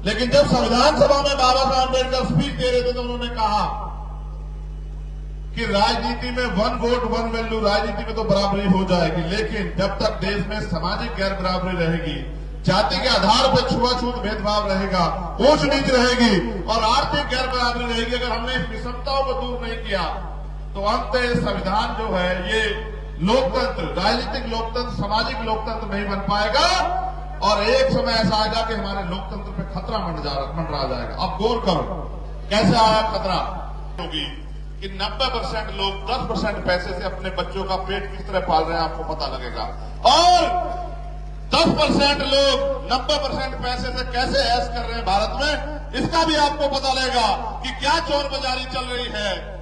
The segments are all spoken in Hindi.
लेकिन जब संविधान सभा में बाबा साहब अम्बेडकर स्पीच दे रहे थे तो उन्होंने कहा कि राजनीति में वन वोट वन वैल्यू, राजनीति में तो बराबरी हो जाएगी, लेकिन जब तक देश में सामाजिक गैर बराबरी रहेगी, जाति के आधार पर छुआछूत भेदभाव रहेगा, ऊंच नीच रहेगी और आर्थिक गैर बराबरी रहेगी, अगर हमने इस विषमताओं को दूर नहीं किया तो अंततः संविधान जो है ये लोकतंत्र, राजनीतिक लोकतंत्र, सामाजिक लोकतंत्र नहीं बन पाएगा और एक समय ऐसा आएगा कि हमारे लोकतंत्र पे खतरा मंडरा जाएगा। अब गौर करो कैसे आया खतरा होगी कि 90% लोग 10% पैसे से अपने बच्चों का पेट किस तरह पाल रहे हैं आपको पता लगेगा, और 10% लोग 90% पैसे से कैसे ऐश कर रहे हैं भारत में, इसका भी आपको पता लगेगा कि क्या चोर बाजारी चल रही है।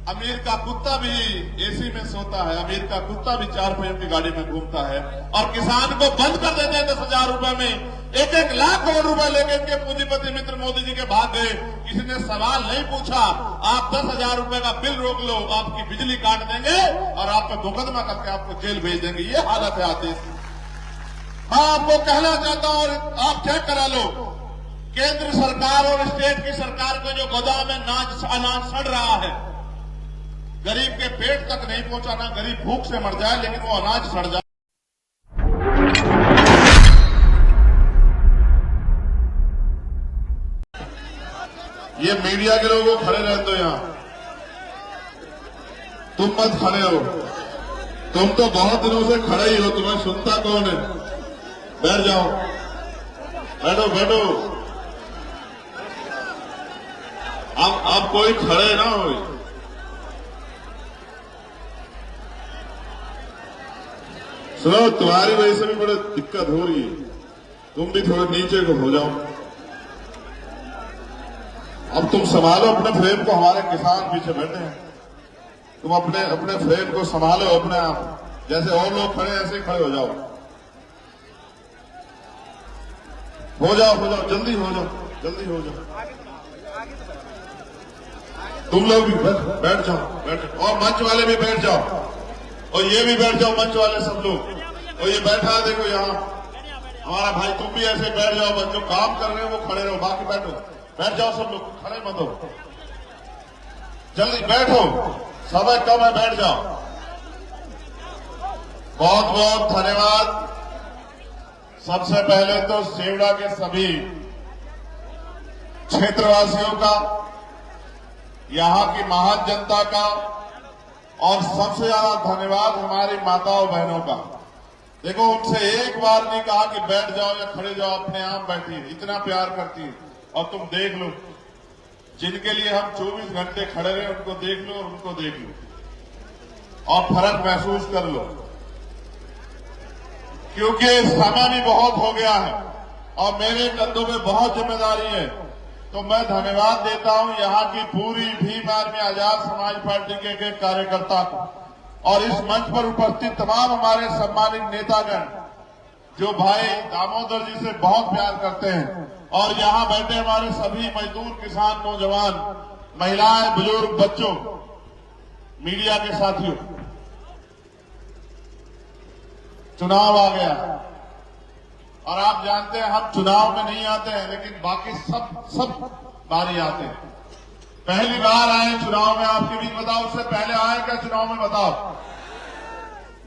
अमीर का कुत्ता भी एसी में सोता है, अमीर का कुत्ता भी 4 पहियों की गाड़ी में घूमता है, और किसान को बंद कर देते हैं 10,000 रुपए में, 1-1 लाख करोड़ रुपए लेके इनके पूंजीपति मित्र मोदी जी के भाग गए। किसी ने सवाल नहीं पूछा, आप 10,000 रुपए का बिल रोक लो, आपकी बिजली काट देंगे और आप पे मुकदमा करके आपको जेल भेज देंगे। ये हालत है आदेश। मैं आपको कहना चाहता हूं और आप चेक करा लो, केंद्र सरकार और स्टेट की सरकार के जो गोदाम में अनाज सड़ रहा है, गरीब के पेट तक नहीं पहुंचाना, गरीब भूख से मर जाए लेकिन वो अनाज सड़ जाए। ये मीडिया के लोगों खड़े रहने दो यहां, तुम मत खड़े हो, तुम तो बहुत दिनों से खड़े ही हो, तुम्हें सुनता कौन है। बैठ जाओ, बैठो बैठो, अब कोई खड़े ना हो। सुनो, तुम्हारी वजह से भी बड़ी दिक्कत हो रही है, तुम भी थोड़े नीचे को हो जाओ। अब तुम संभालो अपने फ्रेम को, हमारे किसान पीछे बैठे हैं, तुम अपने फ्रेम को संभालो अपने आप, जैसे और लोग खड़े ऐसे खड़े हो जाओ, हो जाओ, जल्दी हो जाओ, जल्दी हो जाओ। तुम लोग भी बैठ जाओ, और मंच वाले भी बैठ जाओ, और ये भी बैठ जाओ मंच वाले सब लोग, और ये बैठा है देखो यहाँ हमारा भाई, तुम भी ऐसे बैठ जाओ, बच्चों काम कर रहे हो वो खड़े रहो, बाकी बैठो, बैठ जाओ सब लोग, खड़े मत हो, जल्दी बैठो, समय कम है, बैठ जाओ। बहुत बहुत धन्यवाद। सबसे पहले तो सेवड़ा के सभी क्षेत्रवासियों का, यहां की महान जनता का, और सबसे ज्यादा धन्यवाद हमारी माताओं बहनों का। देखो, उनसे एक बार नहीं कहा कि बैठ जाओ या खड़े जाओ, अपने आप बैठी है, इतना प्यार करती है। और तुम देख लो, जिनके लिए हम 24 घंटे खड़े रहे उनको देख लो और उनको देख लो और फर्क महसूस कर लो, क्योंकि समय भी बहुत हो गया है और मेरे कंधों में बहुत जिम्मेदारी है। तो मैं धन्यवाद देता हूं यहाँ की पूरी भीम आर्मी आजाद समाज पार्टी के एक कार्यकर्ता को, और इस मंच पर उपस्थित तमाम हमारे सम्मानित नेतागण जो भाई दामोदर जी से बहुत प्यार करते हैं, और यहाँ बैठे हमारे सभी मजदूर, किसान, नौजवान, महिलाएं, बुजुर्ग, बच्चों, मीडिया के साथियों। चुनाव आ गया और आप जानते हैं हम चुनाव में नहीं आते हैं, लेकिन बाकी सब बारी आते हैं। पहली बार आए चुनाव में, आपके भी बताओ, उससे पहले आए क्या चुनाव में, बताओ?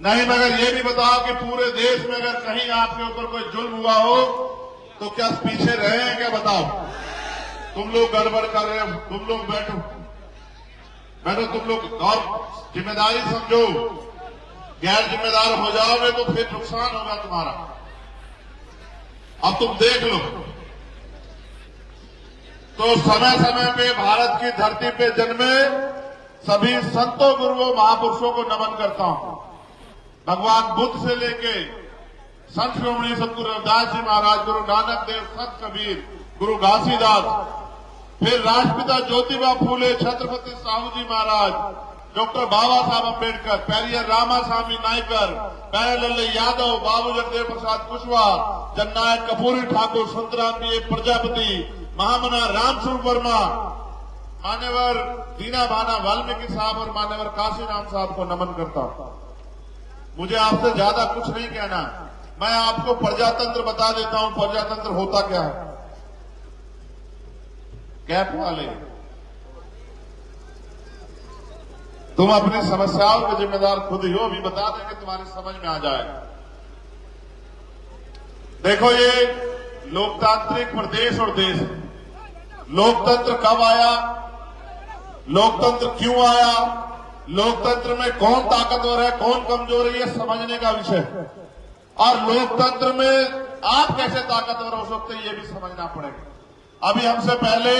नहीं, मगर ये भी बताओ कि पूरे देश में अगर कहीं आपके ऊपर कोई जुल्म हुआ हो तो क्या पीछे रहे हैं क्या, बताओ? तुम लोग गड़बड़ कर रहे हो, तुम लोग बैठो, तुम लोग और जिम्मेदारी समझो, गैर जिम्मेदार हो जाओगे तो फिर नुकसान होगा तुम्हारा। अब तुम देख लो, तो समय समय पे भारत की धरती पे जन्मे सभी संतों, गुरुओं, महापुरुषों को नमन करता हूं। भगवान बुद्ध से लेके संत शिरोमणि सतगुरु रविदास जी महाराज, गुरु नानक देव, संत कबीर, गुरु घासीदास, फिर राष्ट्रपिता ज्योतिबा फूले, छत्रपति साहू जी महाराज, डॉक्टर बाबा साहब अम्बेडकर, पेरियर रामास्वामी नायकर, प्यारेलाल यादव, बाबू जगदेव प्रसाद कुशवाहा, जननायक कपूरी ठाकुर, संतराम बी प्रजापति, महामना रामस्वरूप वर्मा, मान्यवर दीना भाना वाल्मीकि साहब और मान्यवर काशीराम साहब को नमन करता हूं। मुझे आपसे ज्यादा कुछ नहीं कहना, मैं आपको प्रजातंत्र बता देता हूं, प्रजातंत्र होता क्या है। कैप वाले, तुम अपनी समस्याओं के जिम्मेदार खुद ही हो। अभी बता देंगे, तुम्हारी समझ में आ जाएगा। देखो, ये लोकतांत्रिक प्रदेश और देश है। लोकतंत्र कब आया, लोकतंत्र क्यों आया, लोकतंत्र में कौन ताकतवर है, कौन कमजोर है, ये समझने का विषय है। और लोकतंत्र में आप कैसे ताकतवर हो सकते हैं, ये भी समझना पड़ेगा। अभी हमसे पहले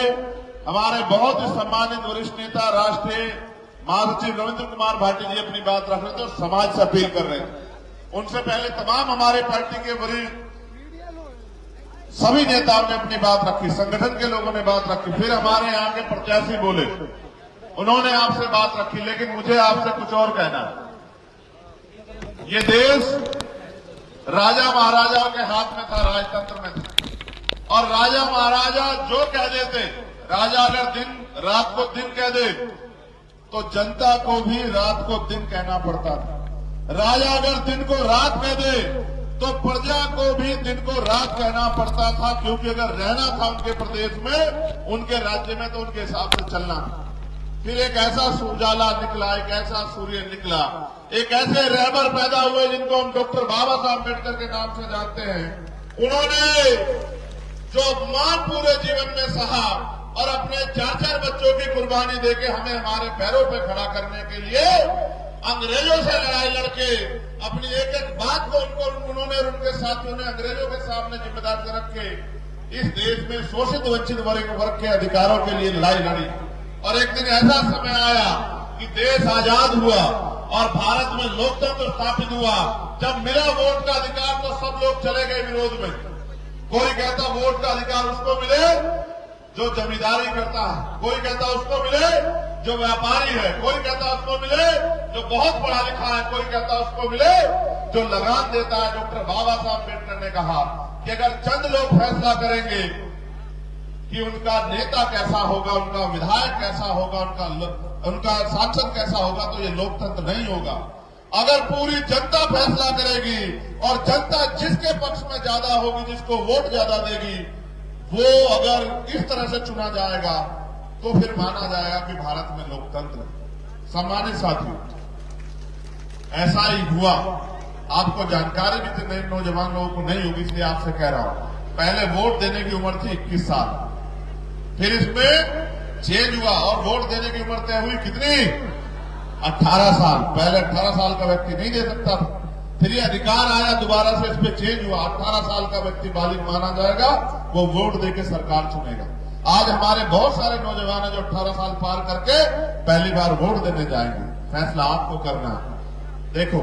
हमारे बहुत ही सम्मानित वरिष्ठ नेता राष्ट्रीय महासचिव रविंद्र कुमार भाटी जी अपनी बात रख रहे थे और समाज से अपील कर रहे थे। उनसे पहले तमाम हमारे पार्टी के वरिष्ठ सभी नेताओं ने अपनी बात रखी, संगठन के लोगों ने बात रखी, फिर हमारे यहाँ के प्रत्याशी बोले, उन्होंने आपसे बात रखी। लेकिन मुझे आपसे कुछ और कहना है। ये देश राजा महाराजाओं के हाथ में था, राजतंत्र में था। और राजा महाराजा जो कह देते, राजा अगर रात को दिन कह दे तो जनता को भी रात को दिन कहना पड़ता था। राजा अगर दिन को रात कह दे तो प्रजा को भी दिन को रात कहना पड़ता था, क्योंकि अगर रहना था उनके प्रदेश में, उनके राज्य में, तो उनके हिसाब से चलना था। फिर एक ऐसा उजाला निकला, एक ऐसा सूर्य निकला, एक ऐसे रहबर पैदा हुए जिनको हम डॉक्टर बाबा साहब अम्बेडकर के नाम से जानते हैं। उन्होंने जो अपमान पूरे जीवन में सहा और अपने 4-4 बच्चों की कुर्बानी देके हमें हमारे पैरों पे खड़ा करने के लिए अंग्रेजों से लड़ाई लड़के अपनी एक एक बात को उन्होंने और उनके साथियों ने अंग्रेजों के सामने जिम्मेदारी रख के इस देश में शोषित वंचित वर्ग के अधिकारों के लिए लड़ाई लड़ी। और एक दिन ऐसा समय आया कि देश आजाद हुआ और भारत में लोकतंत्र स्थापित हुआ। जब मिला वोट का अधिकार तो सब लोग चले गए विरोध में। कोई कहता वोट का अधिकार उसको मिले जो जमींदारी करता है, कोई कहता उसको मिले जो व्यापारी है, कोई कहता उसको मिले जो बहुत पढ़ा लिखा है, कोई कहता उसको मिले जो लगान देता है। डॉक्टर बाबा साहब अम्बेडकर ने कहा कि अगर चंद लोग फैसला करेंगे कि उनका नेता कैसा होगा, उनका विधायक कैसा होगा, उनका सांसद कैसा होगा, तो ये लोकतंत्र नहीं होगा। अगर पूरी जनता फैसला करेगी और जनता जिसके पक्ष में ज्यादा होगी, जिसको वोट ज्यादा देगी, वो अगर इस तरह से चुना जाएगा तो फिर माना जाएगा कि भारत में लोकतंत्र है। सम्मानित साथियों, ऐसा ही हुआ। आपको जानकारी भी नए नौजवान लोगों को नहीं होगी, इसलिए आपसे कह रहा हूं। पहले वोट देने की उम्र थी 21 साल, फिर इसमें चेंज हुआ और वोट देने की उम्र तय हुई कितनी, 18 साल। पहले 18 साल का व्यक्ति नहीं दे सकता था, फिर ये अधिकार आया, दोबारा से इस पे चेंज हुआ। 18 साल का व्यक्ति बालिग माना जाएगा, वो वोट देके सरकार चुनेगा। आज हमारे बहुत सारे नौजवान हैं जो 18 साल पार करके पहली बार वोट देने जाएंगे। फैसला आपको करना है। देखो,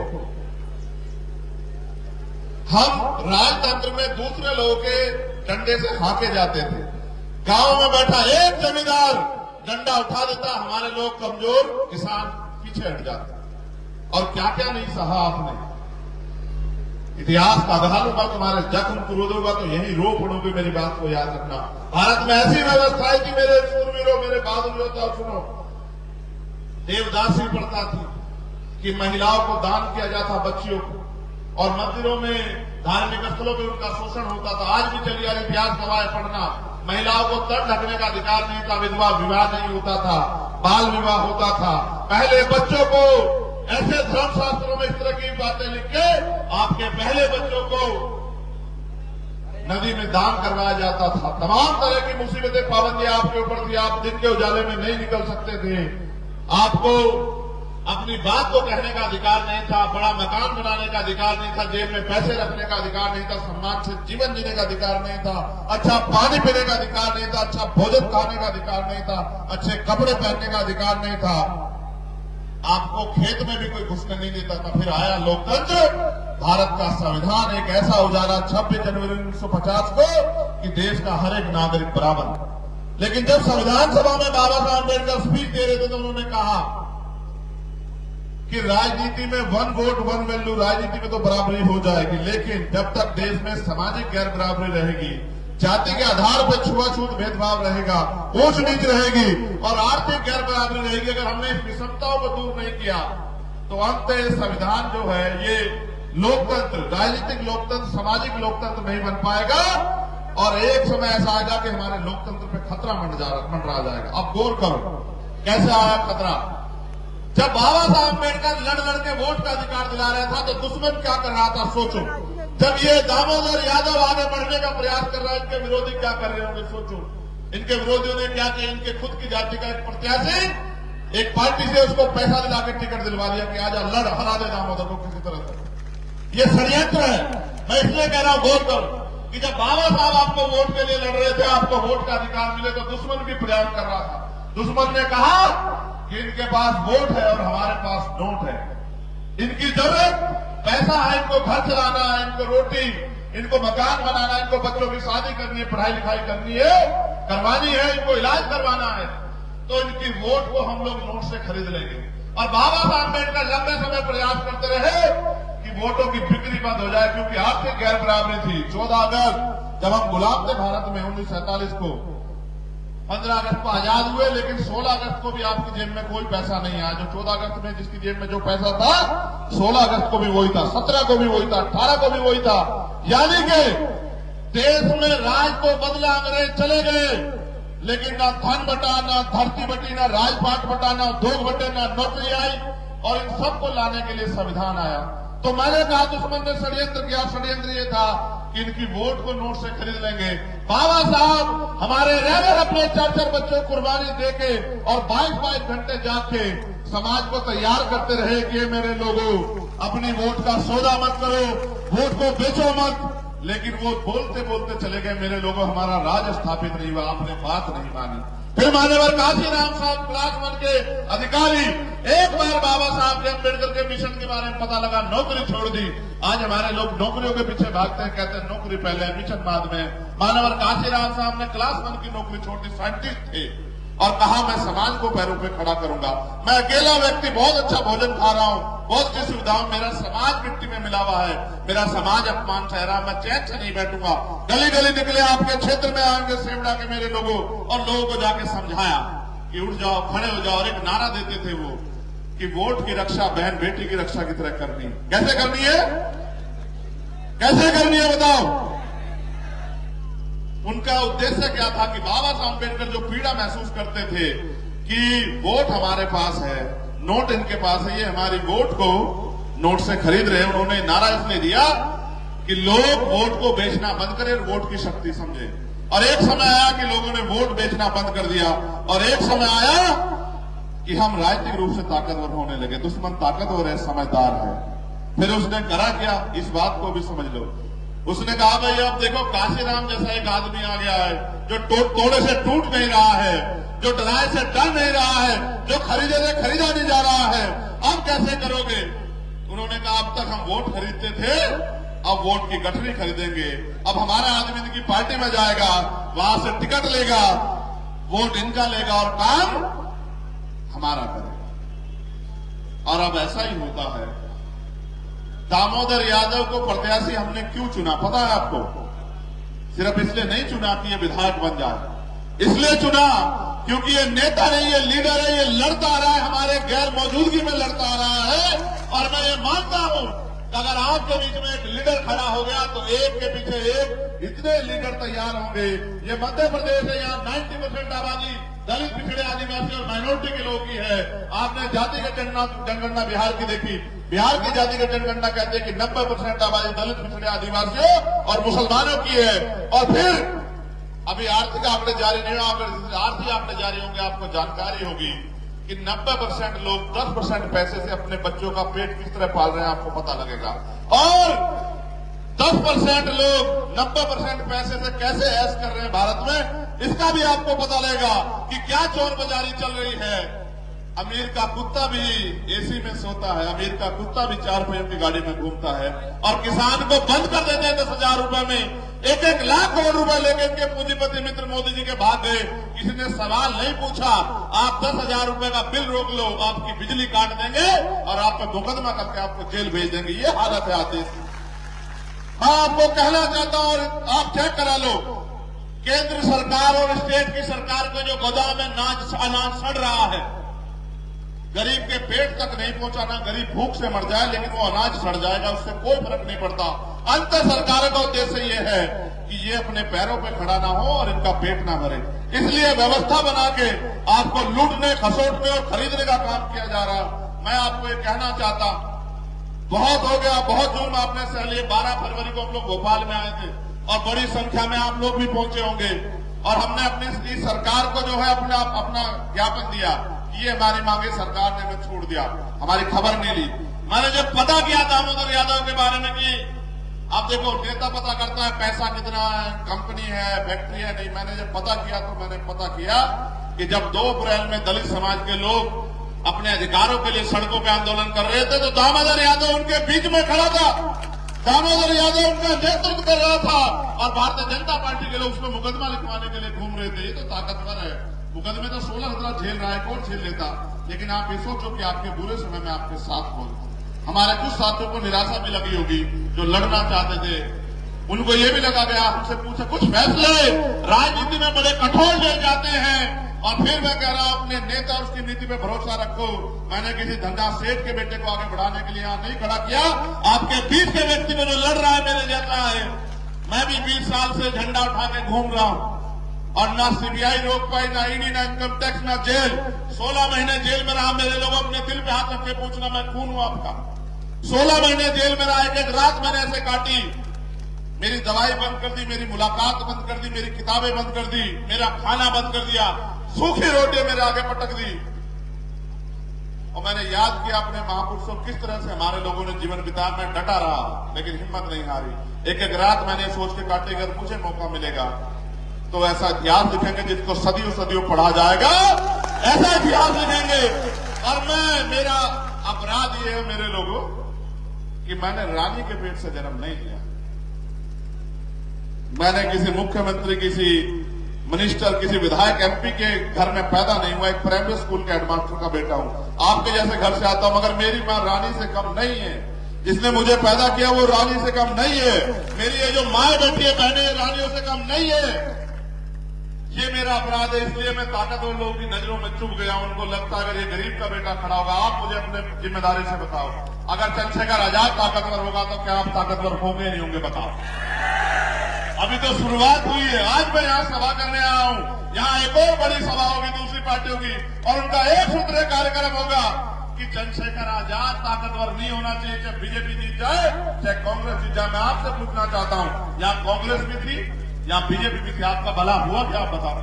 हम राजतंत्र में दूसरे लोगों के डंडे से हाके जाते थे। गांव में बैठा एक जमींदार डंडा उठा देता, हमारे लोग कमजोर किसान पीछे हट जाते। और क्या क्या नहीं सहा आपने। इतिहास का आधार होगा, तुम्हारे जख्म क्रोध होगा तो यही रो पड़ोगे। मेरी बात को याद रखना। भारत में ऐसी व्यवस्था है कि मेरे सूरवीरों, मेरे बहादुर योद्धा, सुनो, देवदासी प्रथा थी कि महिलाओं को दान किया जाता, बच्चियों को, और मंदिरों में, धार्मिक स्थलों पर उनका शोषण होता था। आज भी चलिए इतिहास गवाह पढ़ना, महिलाओं को तन ढकने का अधिकार नहीं था, विधवा विवाह नहीं होता था, बाल विवाह होता था। पहले बच्चों को ऐसे धर्मशास्त्रों में इस तरह की बातें लिख के आपके पहले बच्चों को नदी में दान करवाया जाता था। तमाम तरह की मुसीबतें, पाबंदियां आपके ऊपर थी। आप दिन के उजाले में नहीं निकल सकते थे। आपको अपनी बात को कहने का अधिकार नहीं था, बड़ा मकान बनाने का अधिकार नहीं था, जेब में पैसे रखने का अधिकार नहीं था, सम्मान से जीवन जीने का अधिकार नहीं था, अच्छा पानी पीने का अधिकार नहीं था, अच्छा भोजन खाने का अधिकार नहीं था, अच्छे कपड़े पहनने का अधिकार नहीं था। आपको खेत में भी कोई घुसने नहीं देता था। फिर आया लोकतंत्र, भारत का संविधान, एक ऐसा उजाला 26 जनवरी 1950 को कि देश का हर एक नागरिक बराबर। लेकिन जब संविधान सभा में बाबा साहब अम्बेडकर स्पीच दे रहे थे तो उन्होंने कहा कि राजनीति में वन वोट वन वैल्यू, राजनीति में तो बराबरी हो जाएगी, लेकिन जब तक देश में सामाजिक गैर बराबरी रहेगी, जाति के आधार पर छुआछूत भेदभाव रहेगा, ऊंच नीच रहेगी और आर्थिक गैर बराबरी रहेगी, अगर हमने इस विषमताओं को दूर नहीं किया तो अंततः संविधान जो है ये लोकतंत्र, राजनीतिक लोकतंत्र, सामाजिक लोकतंत्र नहीं बन पाएगा। और एक समय ऐसा आएगा कि हमारे लोकतंत्र पे खतरा मंडरा जाएगा। अब गौर करो कैसे आया खतरा। जब बाबा साहब अम्बेडकर लड़ लड़ के वोट का अधिकार दिला रहा था तो दुश्मन क्या कर रहा था सोचो। जब ये दामोदर यादव आगे बढ़ने का प्रयास कर रहा है, इनके विरोधी क्या कर रहे होंगे सोचो। इनके विरोधियों ने क्या किया, इनके खुद की जाति का एक प्रत्याशी एक पार्टी से उसको पैसा दिला के टिकट दिलवा दिया कि आजा लड़, हरा दे दामोदर को किसी तरह से। ये षड्यंत्र है। मैं इसलिए कह रहा हूं गौर करो कि जब बाबा साहब आपको वोट के लिए लड़ रहे थे, आपको वोट का अधिकार मिले तो दुश्मन भी प्रयास कर रहा था। दुश्मन ने कहा कि इनके पास वोट है और हमारे पास नोट है, इनकी जरूरत पैसा है, इनको घर चलाना है, इनको रोटी, इनको मकान बनाना, इनको बच्चों की शादी करनी है, पढ़ाई लिखाई करनी है, करवानी है, इनको इलाज करवाना है, तो इनकी वोट को हम लोग नोट से खरीद लेंगे। और बाबा साहब अम्बेडकर लंबे समय प्रयास करते रहे कि वोटों की बिक्री बंद हो जाए, क्योंकि आर्थिक गैर बराबरी थी। 14 अगस्त जब हम गुलाम थे भारत में 1947 को, 15 अगस्त को आजाद हुए, लेकिन 16 अगस्त को भी आपकी जेब में कोई पैसा नहीं आया। जो 14 अगस्त में जिसकी जेब में जो पैसा था, 16 अगस्त को भी वही था, 17 को भी वही था, 18 को भी वही था। यानी कि देश में राज तो बदला, अंग्रेज चले गए, लेकिन ना धन बटा, ना धरती बटी, ना राजपाट बटा, ना उद्योग बटे, ना नौकरी आई, और इन सबको लाने के लिए संविधान आया। तो मैंने कहा दुश्मन ने षड्यंत्र किया। षड्यंत्र ये था कि इनकी वोट को नोट से खरीद लेंगे। बाबा साहब हमारे रह अपने 4-4 बच्चों को कुर्बानी देके और 22-22 घंटे जाके समाज को तैयार करते रहे कि मेरे लोगों, अपनी वोट का सौदा मत करो, वोट को बेचो मत। लेकिन वो बोलते बोलते चले गए, मेरे लोगों हमारा राज स्थापित नहीं हुआ, आपने बात नहीं मानी। फिर मान्यवर काशीराम साहब क्लास 1 के अधिकारी, एक बार बाबा साहब के अम्बेडकर के मिशन के बारे में पता लगा, नौकरी छोड़ दी। आज हमारे लोग नौकरियों के पीछे भागते हैं, कहते हैं नौकरी पहले मिशन बाद में। मान्यवर काशीराम साहब ने क्लास 1 की नौकरी छोड़ दी, साइंटिस्ट थे, और कहा मैं समाज को पैरों पे खड़ा करूंगा। मैं अकेला व्यक्ति बहुत अच्छा भोजन खा रहा हूं, बहुत सी सुविधाओं, मेरा समाज मिट्टी में मिला हुआ है, मेरा समाज अपमान सह रहा, मैं चैन से नहीं बैठूंगा। गली गली निकले, आपके क्षेत्र में आएंगे सेवड़ा के मेरे लोगों, और लोगों को जाके समझाया कि उठ जाओ, खड़े हो जाओ। और एक नारा देते थे वो कि वोट की रक्षा बहन बेटी की रक्षा की तरह करनी। कैसे करनी है, कैसे करनी है बताओ। उनका उद्देश्य क्या था कि बाबा साहब अम्बेडकर जो पीड़ा महसूस करते थे कि वोट हमारे पास है, नोट इनके पास है, ये हमारी वोट को नोट से खरीद रहे हैं। उन्होंने नारा इसलिए दिया कि लोग वोट को बेचना बंद करें, वोट की शक्ति समझे। और एक समय आया कि लोगों ने वोट बेचना बंद कर दिया, और एक समय आया कि हम राजनीतिक रूप से ताकतवर होने लगे। दुश्मन ताकतवर है, समझदार है। फिर उसने करा क्या, इस बात को भी समझ लो। उसने कहा भाई अब देखो काशीराम जैसा एक आदमी आ गया है जो तोड़े से टूट नहीं रहा है, जो डराए से डर नहीं रहा है, जो खरीदे से खरीदा नहीं जा रहा है, अब कैसे करोगे। उन्होंने कहा अब तक हम वोट खरीदते थे, अब वोट की गठरी खरीदेंगे। अब हमारा आदमी इनकी पार्टी में जाएगा, वहां से टिकट लेगा, वोट इनका लेगा और काम हमारा करेगा। और अब ऐसा ही होता है। दामोदर यादव को प्रत्याशी हमने क्यों चुना पता है आपको? सिर्फ इसलिए नहीं चुना कि ये विधायक बन जाए, इसलिए चुना क्योंकि ये नेता नहीं, ये लीडर है, ये लड़ता आ रहा है, हमारे गैर मौजूदगी में लड़ता आ रहा है। और मैं ये मानता हूं कि अगर आपके बीच में एक लीडर खड़ा हो गया तो एक के पीछे एक इतने लीडर तैयार होंगे। ये मध्य प्रदेश है, यहाँ 90% आबादी दलित, पिछड़े, आदिवासी और माइनॉरिटी के लोग की है। आपने जातिगत जनगणना बिहार की देखी, बिहार की जातिगत जनगणना कहते हैं कि 90% आबादी दलित, पिछड़े, आदिवासियों और मुसलमानों की है। और फिर अभी आर्थिक आंकड़े जारी नहीं होंगे, आर्थिक आंकड़े जारी होंगे, आपको जानकारी होगी कि 90% लोग 10% पैसे से अपने बच्चों का पेट किस तरह पाल रहे हैं, आपको पता लगेगा। और 10% लोग 90% पैसे से कैसे ऐश कर रहे हैं भारत में, इसका भी आपको पता लगेगा कि क्या चोर बाजारी चल रही है। अमीर का कुत्ता भी एसी में सोता है, अमीर का कुत्ता भी 4 पहियों की गाड़ी में घूमता है, और किसान को बंद कर देते हैं 10,000 रुपए में, 1-1 लाख करोड़ रुपए लेके इनके पूंजीपति मित्र मोदी जी के भाग गए। किसी ने सवाल नहीं पूछा, आप 10,000 रुपए का बिल रोक लो, आपकी बिजली काट देंगे और आप पे मुकदमा करके आपको जेल भेज देंगे। ये हालत है आज देश की। मैं आपको कहना चाहता हूं, और आप चेक करा लो, केंद्र सरकार और स्टेट की सरकार के जो गोदाम में अनाज सड़ रहा है, गरीब के पेट तक नहीं पहुंचाना, गरीब भूख से मर जाए लेकिन वो अनाज सड़ जाएगा, उससे कोई फर्क नहीं पड़ता। अंतर सरकारों का उद्देश्य ये है कि ये अपने पैरों पे खड़ा ना हो और इनका पेट ना भरे। इसलिए व्यवस्था बना के आपको लूटने, खसोटने और खरीदने का काम किया जा रहा। मैं आपको ये कहना चाहता, बहुत हो गया, बहुत जुर्म आपने सह लिए। 12 फरवरी को हम लोग भोपाल में आए थे और बड़ी संख्या में आप लोग भी पहुंचे होंगे और हमने अपनी इस सरकार को जो है अपना ज्ञापन दिया कि ये हमारी मांगे सरकार ने हमें छोड़ दिया, हमारी खबर नहीं ली। मैंने जब पता किया दामोदर यादव के बारे में कि आप देखो नेता पता करता है पैसा कितना है, कंपनी है, फैक्ट्री है, नहीं। मैंने जब पता किया तो मैंने पता किया कि जब 2 अप्रैल में दलित समाज के लोग अपने अधिकारों के लिए सड़कों पे आंदोलन कर रहे थे तो दामोदर यादव उनके बीच में खड़ा था। दामोदर यादव उनका नेतृत्व कर रहा था और भारतीय जनता पार्टी के लोग उसमें मुकदमा लिखवाने के लिए घूम रहे थे। ये तो ताकतवर है। मुकदमे तो 16 हजार झेल रहा है, कौन झेल लेता। लेकिन आप ये सोचो कि आपके बुरे समय में आपके साथ हो। हमारे कुछ साथियों को निराशा भी लगी होगी जो लड़ना चाहते थे, उनको ये भी लगा गया। हमसे पूछा कुछ फैसले राजनीति में बड़े कठोर ले जाते हैं और फिर मैं कह रहा हूं अपने नेता और उसकी नीति पे भरोसा रखो। मैंने किसी धंधा सेठ के बेटे को आगे बढ़ाने के लिए यहां नहीं खड़ा किया। आपके बीच के व्यक्ति में जो लड़ रहा है मेरे जैसा है। मैं भी 20 साल से झंडा उठा के घूम रहा हूं और ना सीबीआई रोक पाई, ना ईडी, ना इनकम टैक्स, ना जेल। 16 महीने जेल में रहा। मेरे लोग अपने दिल पे हाथ रख के पूछना, मैं खून हूं आपका। 16 महीने जेल में रहा। एक रात मैंने ऐसे काटी। मेरी दवाई बंद कर दी, मेरी मुलाकात बंद कर दी, मेरी किताबें बंद कर दी, मेरा खाना बंद कर दिया, सूखी रोटी मेरे आगे पटक दी। और मैंने याद किया अपने महापुरुषों किस तरह से हमारे लोगों ने जीवन बिताया। मैं डटा रहा लेकिन हिम्मत नहीं हारी। एक एक रात मैंने सोच के काटी, अगर मुझे मौका मिलेगा तो ऐसा इतिहास लिखेंगे जिसको सदियों सदियों पढ़ा जाएगा। ऐसा इतिहास लिखेंगे। और मेरा अपराध ये है मेरे लोगों कि मैंने रानी के पेट से जन्म नहीं लिया। मैंने किसी मुख्यमंत्री, किसी मिनिस्टर, किसी विधायक, एमपी के घर में पैदा नहीं हुआ। एक प्राइमरी स्कूल के हेडमास्टर का बेटा हूं। आपके जैसे घर से आता हूं, मगर मेरी मां रानी से कम नहीं है। जिसने मुझे पैदा किया वो रानी से कम नहीं है। मेरी ये जो माए बैठी है, बहनें, रानियों से कम नहीं है। ये मेरा अपराध है। इसलिए मैं ताकतवर लोगों की नजरों में चुभ गया। उनको लगता है अगर ये गरीब का बेटा खड़ा होगा। आप मुझे अपने जिम्मेदारी से बताओ, अगर चंद्रशेखर आजाद ताकतवर होगा तो क्या आप ताकतवर होंगे नहीं होंगे? बताओ। अभी तो शुरुआत हुई है। आज मैं यहाँ सभा करने आया हूँ। यहाँ एक और बड़ी सभा होगी दूसरी पार्टियों की और उनका एक सूत्रीय कार्यक्रम होगा कि चंद्रशेखर आजाद ताकतवर नहीं होना चाहिए, चाहे बीजेपी जीत जाए चाहे कांग्रेस जीत जाए। मैं आपसे पूछना चाहता हूँ, यहाँ कांग्रेस भी थी, यहाँ बीजेपी भी थी, आपका भला हुआ क्या? आप बताओ।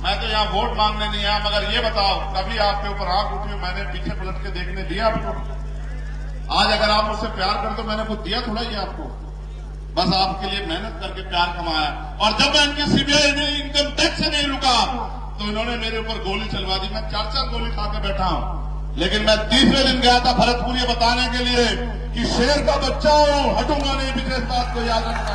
मैं तो यहाँ वोट मांगने नहीं आया, मगर ये बताओ कभी आपके ऊपर आंख उठी, मैंने पीछे पलट के देखने दिया आपको? आज अगर आप मुझसे प्यार कर तो मैंने कुछ दिया थोड़ा ही आपको, बस आपके लिए मेहनत करके प्यार कमाया। और जब मैं इनकी सीबीआई इनकम टैक्स से नहीं रुका तो इन्होंने मेरे ऊपर गोली चलवा दी। मैं 4-4 गोली खा के बैठा हूं। लेकिन मैं तीसरे दिन गया था भरतपुर ये बताने के लिए कि शेर का बच्चा हूं, हटूंगा नहीं। विशेष बात को याद रखना,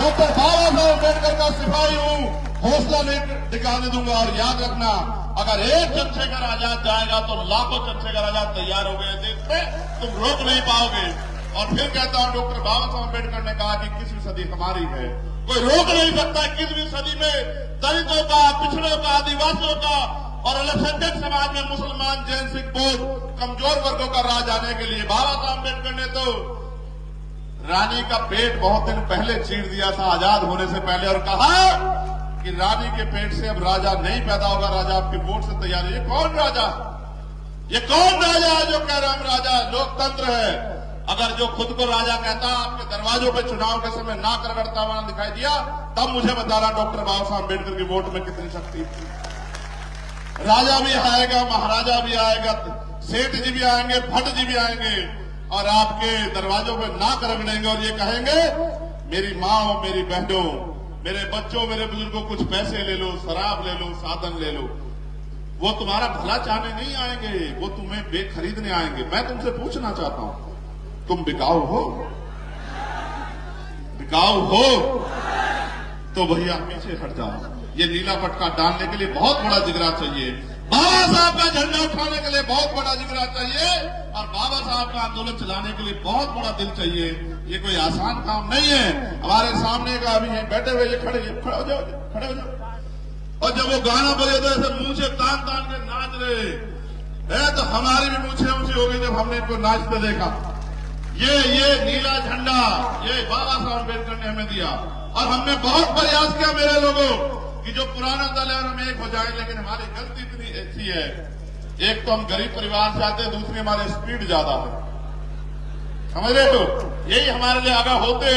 डॉक्टर बाबा साहब अम्बेडकर का सिपाही हूं, हौसला नहीं दिखाने दूंगा। और याद रखना, अगर एक चंद्रशेखर आजाद जाएगा तो लाखों चंद्रशेखर आजाद तैयार हो गए देश में, तुम रोक नहीं पाओगे। और फिर कहता हूं, डॉक्टर बाबा साहब अम्बेडकर ने कहा कि 21वीं सदी हमारी है, कोई रोक नहीं सकता। 21वीं सदी में दलितों का, पिछड़ों का, आदिवासियों का और अल्पसंख्यक समाज में मुसलमान, जैन, सिख, बौद्ध, कमजोर वर्गों का राज आने के लिए बाबा साहब अम्बेडकर ने तो रानी का पेट बहुत दिन पहले चीर दिया था, आजाद होने से पहले, और कहा कि रानी के पेट से अब राजा नहीं पैदा होगा, राजा आपके वोट से तैयार है। ये कौन राजा? ये कौन राजा है जो कह रहा हम राजा? लोकतंत्र है। अगर जो खुद को राजा कहता आपके दरवाजों पे चुनाव के समय नाक रगड़ता हुआ दिखाई दिया, तब मुझे बताना डॉक्टर बाबा साहब अम्बेडकर की वोट में कितनी शक्ति थी। राजा भी आएगा, महाराजा भी आएगा, सेठ जी भी आएंगे, भट्ट जी भी आएंगे और आपके दरवाजों पे नाक रगड़ेंगे और ये कहेंगे मेरी माँ हो, मेरी बहनों, मेरे बच्चों, मेरे बुजुर्गों, कुछ पैसे ले लो, शराब ले लो, साधन ले लो। वो तुम्हारा भला चाहने नहीं आएंगे, वो तुम्हें बेखरीदने आएंगे। मैं तुमसे पूछना चाहता हूं, तुम बिकाऊ हो? बिकाऊ हो तो भैया पीछे हट जाओ। ये नीला पटका डालने के लिए बहुत बड़ा जिगरा चाहिए। बाबा साहब का झंडा उठाने के लिए बहुत बड़ा जिगरा चाहिए और बाबा साहब का आंदोलन चलाने के लिए बहुत बड़ा दिल चाहिए। ये कोई आसान काम नहीं है। हमारे सामने का अभी है बैठे हुए, ये खड़े हो जाओ, खड़े हो जाओ। और जब वो गाना बजे तो ऐसे मुंह से तान तान के नाच रहे है, तो हमारी भी मूछें ऊंची हो गई जब हमने इनको नाचते देखा। ये नीला झंडा ये बाबा साहब अम्बेडकर ने हमें दिया। और हमने बहुत प्रयास किया मेरे लोगों कि जो पुराना दल है और हम एक हो जाए, लेकिन हमारी गलती इतनी ऐसी है, एक तो हम गरीब परिवार से आते हैं, दूसरी हमारी स्पीड ज्यादा है, समझ रहे हो। यही हमारे लिए अगर होते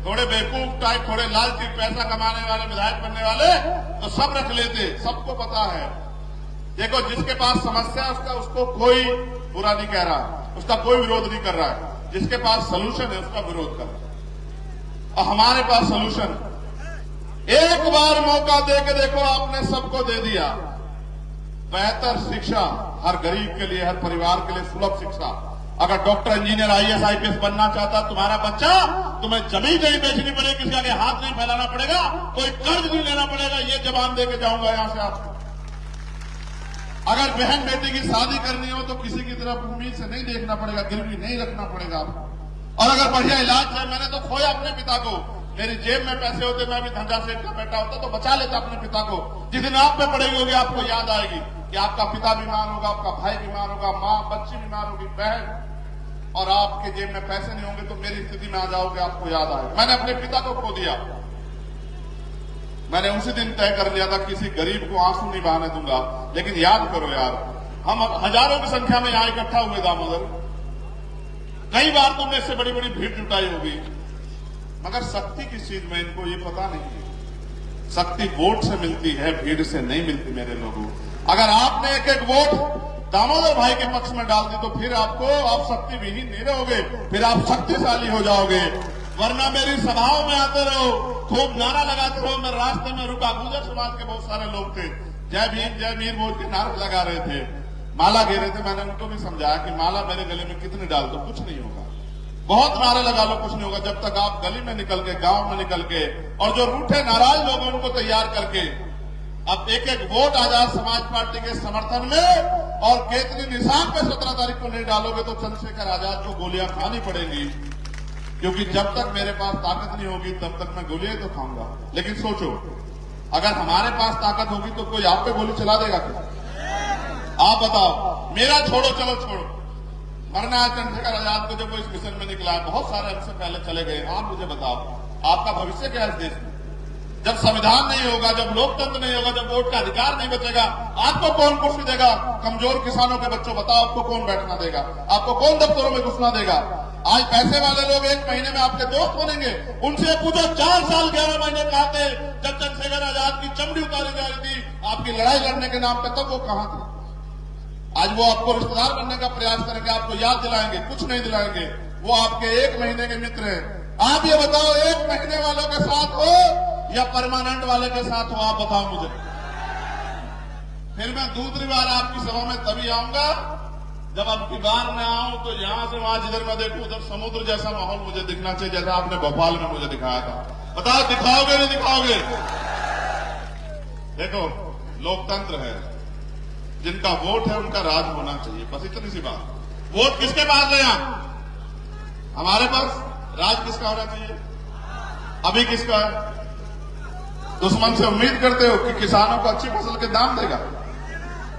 थोड़े बेवकूफ टाइप, थोड़े लालची, पैसा कमाने वाले, विधायक बनने वाले, तो सब रख लेते। सबको पता है, देखो जिसके पास समस्या है उसको कोई बुरा नहीं कह रहा, उसका कोई विरोध नहीं कर रहा है, जिसके पास सलूशन है उसका विरोध कर रहा है। और हमारे पास सलूशन, एक बार मौका दे के देखो, आपने सबको दे दिया बेहतर शिक्षा हर गरीब के लिए, हर परिवार के लिए सुलभ शिक्षा। अगर डॉक्टर, इंजीनियर, आईएएस, आईपीएस बनना चाहता तुम्हारा बच्चा, तुम्हें जमीन नहीं बेचनी पड़ेगी, किसी आगे हाथ नहीं फैलाना पड़ेगा, कोई कर्ज नहीं लेना पड़ेगा, ये जवाब दे के जाऊंगा यहां से आपको। अगर बहन बेटी की शादी करनी हो तो किसी की तरफ उम्मीद से नहीं देखना पड़ेगा, गिरवी नहीं रखना पड़ेगा आपको। और अगर बढ़िया इलाज है, मैंने तो खोया अपने पिता को, मेरी जेब में पैसे होते, मैं भी धंधा सेठ का बेटा होता तो बचा लेता अपने पिता को। जिस दिन आप पे पड़ेगी होगी, आपको याद आएगी कि आपका पिता बीमार होगा, आपका भाई बीमार होगा, माँ, बच्ची बीमार होगी, बहन, और आपके जेब में पैसे नहीं होंगे तो मेरी स्थिति में आ जाओगे, आपको याद आएगा। मैंने अपने पिता को खो दिया, मैंने उसी दिन तय कर लिया था किसी गरीब को आंसू नहीं बहाने दूंगा। लेकिन याद करो यार, हम हजारों की संख्या में यहां इकट्ठा हुए दामोदर, कई बार तुमने इससे बड़ी बड़ी भीड़ जुटाई होगी, मगर शक्ति किस चीज में इनको ये पता नहीं है। शक्ति वोट से मिलती है, भीड़ से नहीं मिलती मेरे लोगों। अगर आपने एक एक वोट दामोदर भाई के पक्ष में डाल दी तो फिर आप शक्ति विहीन नहीं रहोगे, फिर आप शक्तिशाली हो जाओगे। वरना मेरी सभाओं में आते रहो, खूब नारा लगाते रहो। मैं रास्ते में रुका, गुजर समाज के बहुत सारे लोग थे, जय भीम जय वीर बोल के नारे लगा रहे थे, माला घेरे थे। मैंने उनको भी समझाया कि माला मेरे गले में कितनी डाल दो, कुछ नहीं होगा, बहुत नारे लगा लो, कुछ नहीं होगा, जब तक आप गली में निकल के, गांव में निकल के, और जो रूठे नाराज लोग हैं उनको तैयार करके अब एक एक वोट आजाद समाज पार्टी के समर्थन में और केतली निशान पे 17 तारीख को नहीं डालोगे तो चंद्रशेखर आजाद को गोलियां खानी पड़ेंगी। क्योंकि जब तक मेरे पास ताकत नहीं होगी तब तक मैं गोलियां तो खाऊंगा। लेकिन सोचो, अगर हमारे पास ताकत होगी तो कोई आप पे गोली चला देगा क्या? आप बताओ। मेरा छोड़ो, चलो छोड़ो, मरना है चंद्रशेखर आजाद को, जब वो इस मिशन में निकला है, बहुत सारे हमसे पहले चले गए। आप मुझे बताओ, आपका भविष्य क्या है इस देश में? जब संविधान नहीं होगा, जब लोकतंत्र नहीं होगा, जब वोट का अधिकार नहीं बचेगा, आपको कौन कुर्सी देगा? कमजोर किसानों के बच्चों, बताओ आपको कौन बैठना देगा? आपको कौन दफ्तरों में घुसना देगा? आज पैसे वाले लोग 1 महीने में आपके दोस्त बनेंगे। उनसे पूछो, 4 साल 11 महीने कहा थे जब चंद्रशेखर आजाद की चमड़ी उतारी जा रही थी आपकी लड़ाई लड़ने के नाम पर, तब वो कहां थे? आज वो आपको रिश्तेदार बनने का प्रयास करेंगे, आपको याद दिलाएंगे, कुछ नहीं दिलाएंगे। वो आपके 1 महीने के मित्र हैं। आप ये बताओ, 1 महीने वालों के साथ हो या परमानेंट वाले के साथ हो? आप बताओ मुझे। फिर मैं दूसरी बार आपकी सभा में तभी आऊंगा जब अब की बार मैं आऊं तो यहां से वहां जिधर मैं देखूं उधर समुद्र जैसा माहौल मुझे दिखना चाहिए, जैसा आपने भोपाल में मुझे दिखाया था। बताओ, दिखाओगे नहीं दिखाओगे? देखो, लोकतंत्र है, जिनका वोट है उनका राज होना चाहिए, बस इतनी सी बात। वोट किसके पास है? यहां हमारे पास। राज किसका होना चाहिए? अभी किसका है? दुश्मन से उम्मीद करते हो कि किसानों को अच्छी फसल के दाम देगा?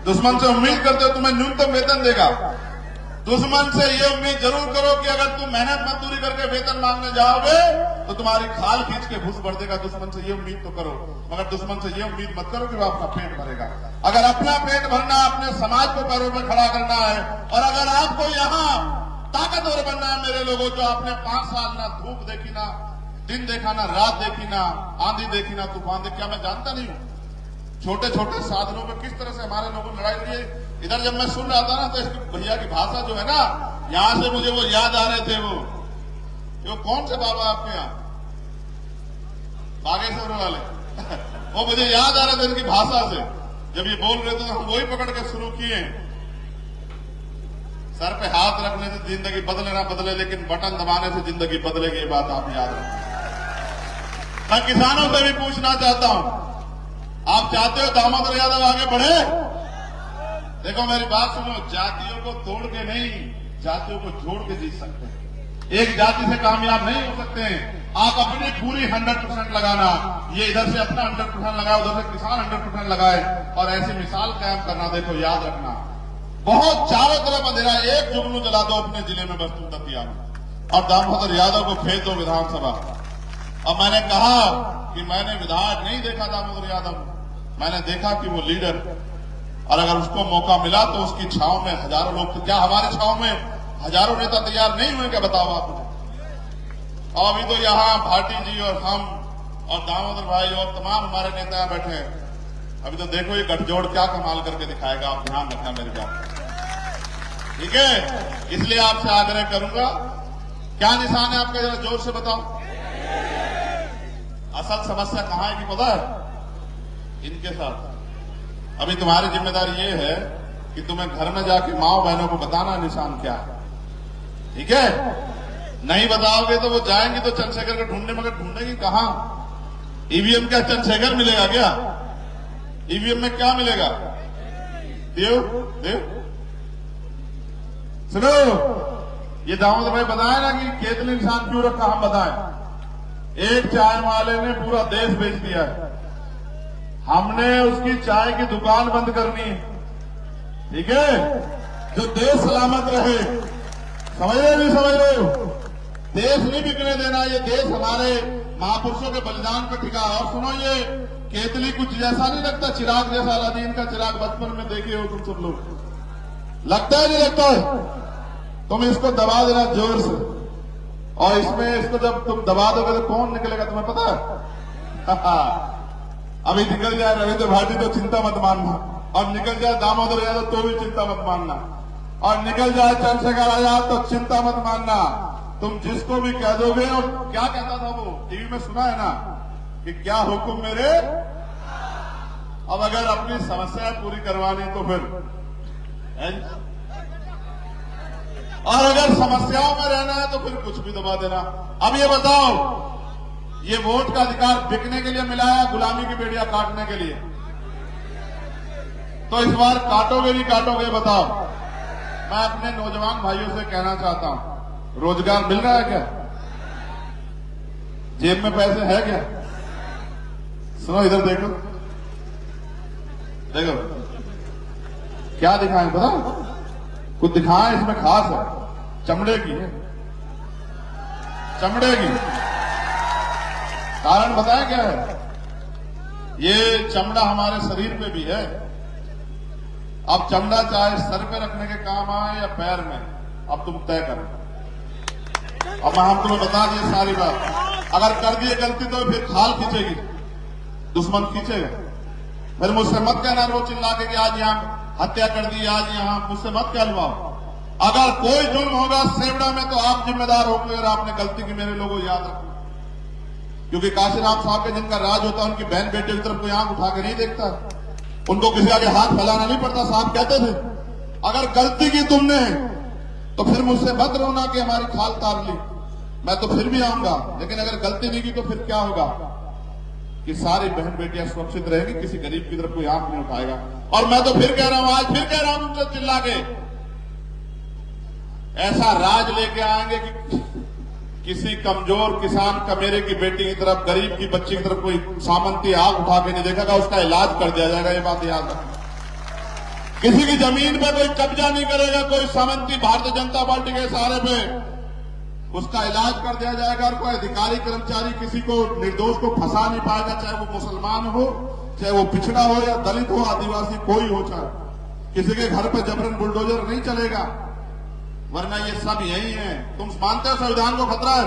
दुश्मन से उम्मीद करते हो तुम्हें न्यूनतम वेतन देगा? दुश्मन से ये उम्मीद जरूर करो कि अगर तुम मेहनत मजदूरी करके वेतन मांगने जाओगे तो तुम्हारी खाल खींच के घुस बढ़ देगा। दुश्मन से ये उम्मीद तो करो, मगर दुश्मन से ये उम्मीद मत करो कि वो अपना पेट भरेगा। अगर अपना पेट भरना, अपने समाज को पैरों पर खड़ा करना है, और अगर आपको यहाँ ताकतवर बनना है मेरे लोगों, जो आपने 5 साल ना धूप देखी, ना दिन देखा, ना रात देखी, ना आंधी देखी, ना तूफान देखी, क्या मैं जानता नहीं हूं छोटे छोटे साधनों में किस तरह से हमारे लोगों ने लड़ाई लड़ी? इधर जब मैं सुन रहा था ना तो इसकी भैया की भाषा जो है ना, यहां से मुझे वो याद आ रहे थे। वो कौन से बाबा आपके यहाँ, बागेश्वर वाले वो मुझे याद आ रहे थे इनकी भाषा से। जब ये बोल रहे थे तो हम वही पकड़ के शुरू किए। सर पे हाथ रखने से जिंदगी बदले ना बदले, लेकिन बटन दबाने से जिंदगी बदलेगी, ये बात आप याद रखें। मैं किसानों से भी पूछना चाहता हूं, आप चाहते हो दामोदर यादव आगे बढ़े? देखो मेरी बात सुनो, जातियों को तोड़ के नहीं, जातियों को जोड़ के जीत सकते हैं। एक जाति से कामयाब नहीं हो सकते हैं। आप अपनी पूरी 100% लगाना, ये इधर से अपना 100% लगाए, उधर से किसान 100% लगाए, और ऐसी मिसाल कायम करना। देखो याद रखना, बहुत चारों तरफ अंधेरा, एक जुगनू जला दो अपने जिले में, बस तुम तकिया में, और दामोदर यादव को भेज दो विधानसभा। अब मैंने कहा कि मैंने विधायक नहीं देखा दामोदर यादव, मैंने देखा कि वो लीडर, और अगर उसको मौका मिला तो उसकी छाव में हजारों लोग, क्या हमारे छाव में हजारों नेता तैयार नहीं हुए क्या? बताओ आप मुझे। और अभी तो यहाँ भाटी जी और हम और दामोदर भाई और तमाम हमारे नेता यहाँ बैठे हैं। अभी तो देखो ये गठजोड़ क्या कमाल करके दिखाएगा, आप ध्यान रखना मेरी बात, ठीक है? इसलिए आपसे आग्रह करूंगा, क्या निशान है आपका, जरा जोर से बताओ। असल समस्या कहां है कि पता है? इनके साथ। अभी तुम्हारी जिम्मेदारी ये है कि तुम्हें घर में जाके माओ बहनों को बताना निशान क्या है, ठीक है? नहीं बताओगे तो वो जाएंगे तो चंद्रशेखर को ढूंढने, मगर ढूंढेंगे कहां? ईवीएम क्या चंद्रशेखर मिलेगा क्या? ईवीएम में क्या मिलेगा? देव देव सुनो, ये दामोदर भाई बताए ना कि केतली निशान क्यों रखा, हम बताएं। एक चाय वाले ने पूरा देश बेच दिया है, हमने उसकी चाय की दुकान बंद करनी है, ठीक है? जो देश सलामत रहे, समझ रहे नहीं समझ रहे हो? देश नहीं बिकने देना, ये देश हमारे महापुरुषों के बलिदान पर टिका। और सुनो, ये केतली कुछ जैसा नहीं लगता, चिराग जैसा, अलादीन का चिराग बचपन में देखे हो तुम सब लोग, लगता है नहीं लगता है? तुम इसको दबा देना जोर से, और इसमें इसको जब तुम दबा दोगे तो कौन निकलेगा तुम्हें पता है? अभी निकल जाए रविंद्र भाटी तो चिंता मत मानना, और निकल जाए दामोदर यादव तो भी चिंता मत मानना, और निकल जाए चंद्रशेखर आजाद तो चिंता मत मानना। तुम जिसको भी कह दोगे, और क्या कहता था वो, टीवी में सुना है ना कि क्या हुक्म मेरे। अब अगर अपनी समस्या पूरी करवानी तो फिर, और अगर समस्याओं में रहना है तो फिर कुछ भी दबा देना। अब ये बताओ, ये वोट का अधिकार बिकने के लिए मिला है, गुलामी की बेड़ियां काटने के लिए? तो इस बार काटोगे नहीं काटोगे, बताओ। मैं अपने नौजवान भाइयों से कहना चाहता हूं, रोजगार मिल रहा है क्या? जेब में पैसे है क्या? सुनो इधर देखो, देखो क्या दिखाएं, पता? कुछ दिखाएं इसमें खास है, चमड़े की है, चमड़े की। कारण बताएं क्या है? ये चमड़ा हमारे शरीर पे भी है। अब चमड़ा चाहे सर पे रखने के काम आए या पैर में, अब तुम तय करो। अब हम तुम्हें बता दिए सारी बात, अगर कर दिए गलती तो फिर खाल खींचेगी, दुश्मन खींचेगा। फिर मुझसे मत कहना रोज चिल्ला के कि आज यहां हत्या कर दी, आज यहां, मुझसे मत कहलवाओ। अगर कोई जुल्म होगा सेवड़ा में तो आप जिम्मेदार होंगे, अगर आपने गलती की, मेरे लोगों याद रखो। क्योंकि काशीराम साहब के जिनका राज होता है, उनकी बहन बेटे की तरफ कोई आंख उठा के नहीं देखता, उनको किसी आगे हाथ फैलाना नहीं पड़ता। साहब कहते थे अगर गलती की तुमने तो फिर मुझसे मत रोना कि हमारी खाल तार ली, मैं तो फिर भी आऊंगा। लेकिन अगर गलती नहीं की तो फिर क्या होगा कि सारी बहन बेटियां सुरक्षित रहेंगी, किसी गरीब की तरफ कोई आंख नहीं उठाएगा। और मैं तो फिर कह रहा हूं, आज फिर कह रहा हूं तुमसे चिल्ला के, ऐसा राज लेके आएंगे कि किसी कमजोर किसान कमेरे की बेटी की तरफ, गरीब की बच्ची की तरफ कोई सामंती आग उठा के नहीं देखेगा, उसका इलाज कर दिया जाएगा। ये बात याद रखना। किसी की जमीन पे कोई कब्जा नहीं करेगा, कोई सामंती भारतीय जनता पार्टी के सहारे पे, उसका इलाज कर दिया जाएगा। और कोई अधिकारी कर्मचारी किसी को, निर्दोष को फंसा नहीं पाएगा, चाहे वो मुसलमान हो, चाहे वो पिछड़ा हो या दलित हो, आदिवासी कोई हो, चाहे किसी के घर पे जबरन बुलडोजर नहीं चलेगा, वरना ये सब यही है। तुम मानते हो संविधान को खतरा है?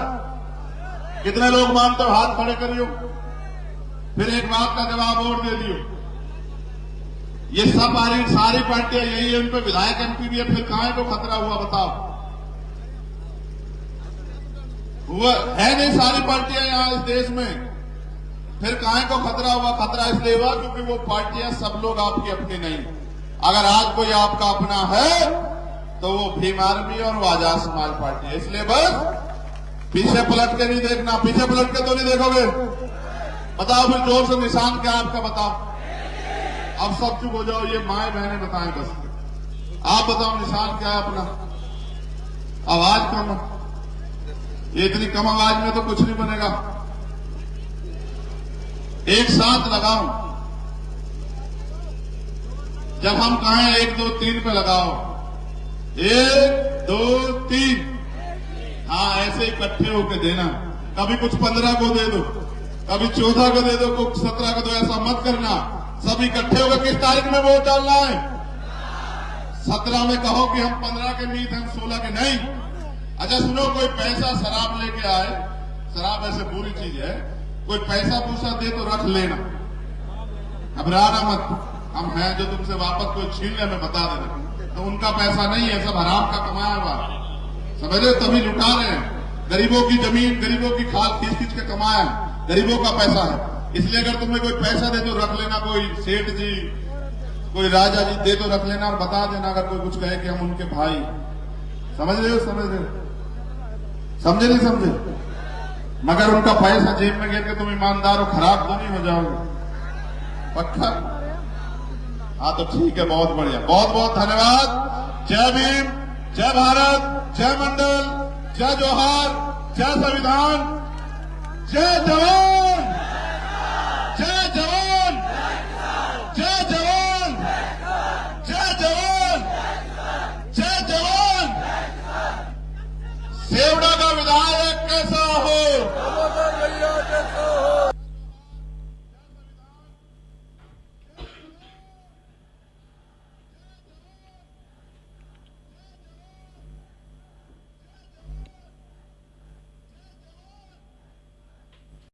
कितने लोग मानते हो? हाथ खड़े करियो। फिर एक बात का जवाब और दे दियो, ये सब सारी पार्टियां यही है, उन पर विधायक एमपी भी है, फिर कहां को खतरा हुआ बताओ? हुआ है नहीं, सारी पार्टियां यहां इस देश में, फिर काहे को खतरा हुआ? खतरा इसलिए हुआ क्योंकि वो पार्टियां सब लोग आपकी अपनी नहीं। अगर आज कोई आपका अपना है तो वो भीम आर्मी और वो आजाद समाज पार्टी है। इसलिए बस पीछे पलट के नहीं देखना, पीछे पलट के तो नहीं देखोगे। बताओ फिर जोर से निशान क्या आपका, बताओ। अब सब चुप हो जाओ, ये माए बहनें बताएं बस। आप बताओ निशान क्या है अपना। आवाज कम, ये इतनी कम आवाज में तो कुछ नहीं बनेगा। एक साथ लगाओ, जब हम कहें 1 2 3 पे लगाओ, 1 2 3, हाँ ऐसे इकट्ठे होके देना। कभी कुछ 15 को दे दो, कभी 14 को दे दो, कुछ 17 को दो, ऐसा मत करना। सब इकट्ठे होकर किस तारीख में वोट डालना है? 17 में कहो कि हम 15 के मीत हैं, 16 के नहीं। अच्छा सुनो, कोई पैसा शराब लेके आए, शराब ऐसे बुरी चीज है, कोई पैसा पूसा दे तो रख लेना, घबराना मत। हम हैं जो तुमसे वापस कोई छीन ले, हमें बता देना, तो उनका पैसा नहीं है, सब हराम का कमाया हुआ, समझ रहे हो? तभी लुटा रहे हैं। गरीबों की जमीन, गरीबों की खाल खींच खींच के कमाया, गरीबों का पैसा है। इसलिए अगर तुम्हें कोई पैसा दे तो रख लेना, कोई सेठ जी, कोई राजा जी दे तो रख लेना, और बता देना अगर कोई कुछ कहे कि हम उनके भाई। समझ रहे हो? समझ रहे हो? समझे नहीं समझे? मगर उनका पैसा जेब में गिर के तुम ईमानदार हो, खराब तो नहीं हो जाओगे? पक्का? हाँ तो ठीक है, बहुत बढ़िया, बहुत बहुत धन्यवाद। जय भीम, जय भारत, जय मंडल, जय जोहार, जय संविधान, जय जवान, जय जवान, जय जवान, जय जवान, जय जवान। सेवड़ा